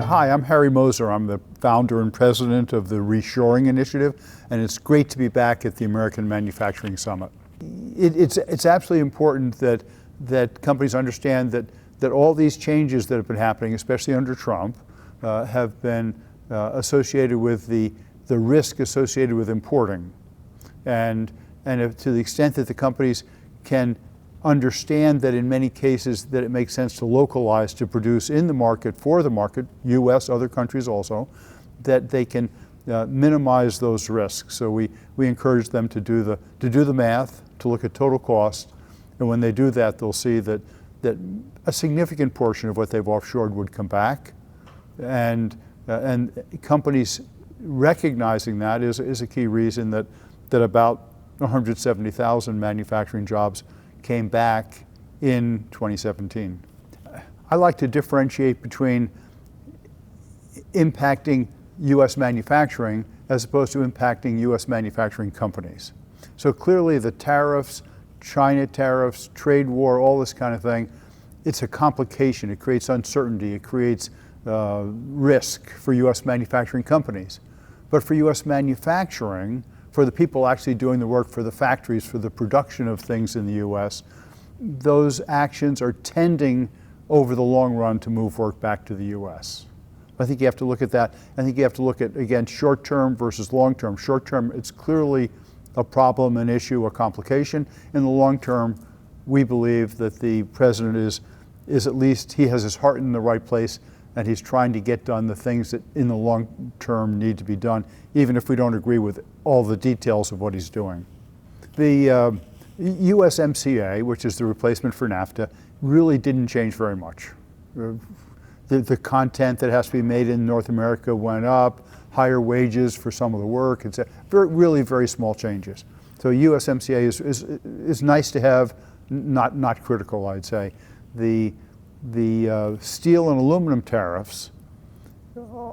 Hi, I'm Harry Moser. I'm the founder and president of the Reshoring initiative, and it's great to be back at the American Manufacturing Summit. It's absolutely important that companies understand that all these changes that have been happening, especially under Trump, have been associated with the risk associated with importing. And to the extent that the companies can understand that in many cases that it makes sense to localize, to produce in the market, for the market, US, other countries also, that they can minimize those risks. So we encourage them to do the math, to look at total cost, and when they do that, they'll see that a significant portion of what they've offshored would come back, and companies recognizing that is a key reason that about 170,000 manufacturing jobs came back in 2017. I like to differentiate between impacting US manufacturing as opposed to impacting US manufacturing companies. So clearly the tariffs, China tariffs, trade war, all this kind of thing, it's a complication. It creates uncertainty. It creates risk for US manufacturing companies. But for US manufacturing, for the people actually doing the work, for the factories, for the production of things in the US, those actions are tending over the long run to move work back to the US. I think you have to look at that. I think you have to look at, again, short-term versus long-term. Short-term, it's clearly a problem, an issue, a complication. In the long term, we believe that the president is at least, he has his heart in the right place, and he's trying to get done the things that in the long term need to be done, even if we don't agree with all the details of what he's doing. The USMCA, which is the replacement for NAFTA, really didn't change very much. The content that has to be made in North America went up, higher wages for some of the work, it's really very small changes. So USMCA is nice to have, not critical, I'd say. The steel and aluminum tariffs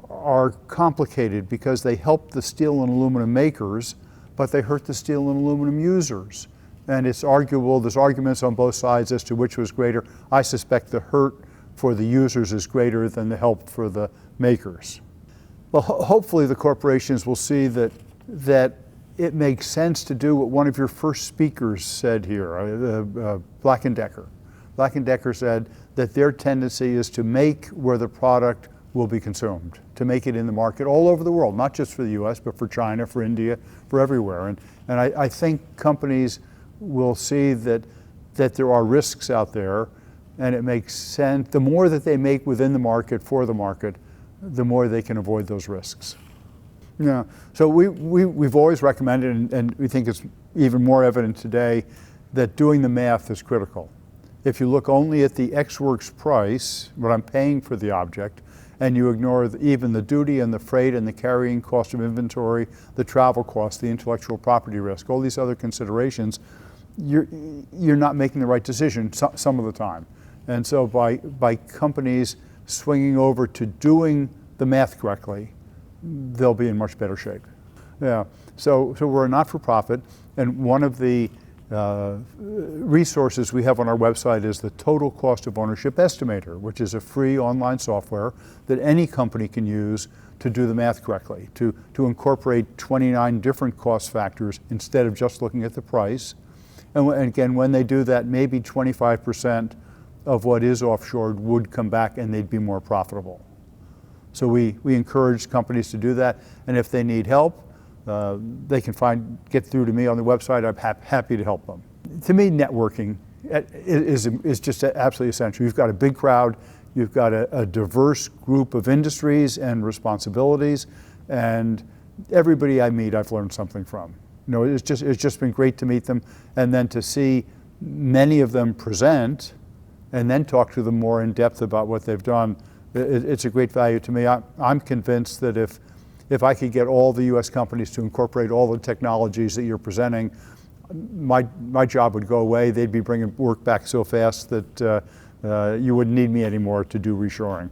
are complicated because they help the steel and aluminum makers, but they hurt the steel and aluminum users. And it's arguable, there's arguments on both sides as to which was greater. I suspect the hurt for the users is greater than the help for the makers. Well, hopefully the corporations will see that it makes sense to do what one of your first speakers said here, Black & Decker. Black & Decker said that their tendency is to make where the product will be consumed, to make it in the market all over the world, not just for the US, but for China, for India, for everywhere. And I think companies will see that there are risks out there, and it makes sense. The more that they make within the market, for the market, the more they can avoid those risks. Yeah. So we've always recommended, and we think it's even more evident today, that doing the math is critical. If you look only at the ex-works price, what I'm paying for the object, and you ignore even the duty and the freight and the carrying cost of inventory, the travel cost, the intellectual property risk, all these other considerations, you're not making the right decision some of the time. And so by companies swinging over to doing the math correctly, they'll be in much better shape. Yeah. So we're a not-for-profit, and one of the resources we have on our website is the Total Cost of Ownership Estimator, which is a free online software that any company can use to do the math correctly, to incorporate 29 different cost factors instead of just looking at the price. And again, when they do that, maybe 25% of what is offshored would come back and they'd be more profitable. So we encourage companies to do that, and if they need help, they can get through to me on the website. I'm happy to help them. To me, networking is just absolutely essential. You've got a big crowd, you've got a diverse group of industries and responsibilities, and everybody I meet, I've learned something from. You know, it's just been great to meet them, and then to see many of them present, and then talk to them more in depth about what they've done. It's a great value to me. I'm convinced that if I could get all the US companies to incorporate all the technologies that you're presenting, my job would go away. They'd be bringing work back so fast that you wouldn't need me anymore to do reshoring.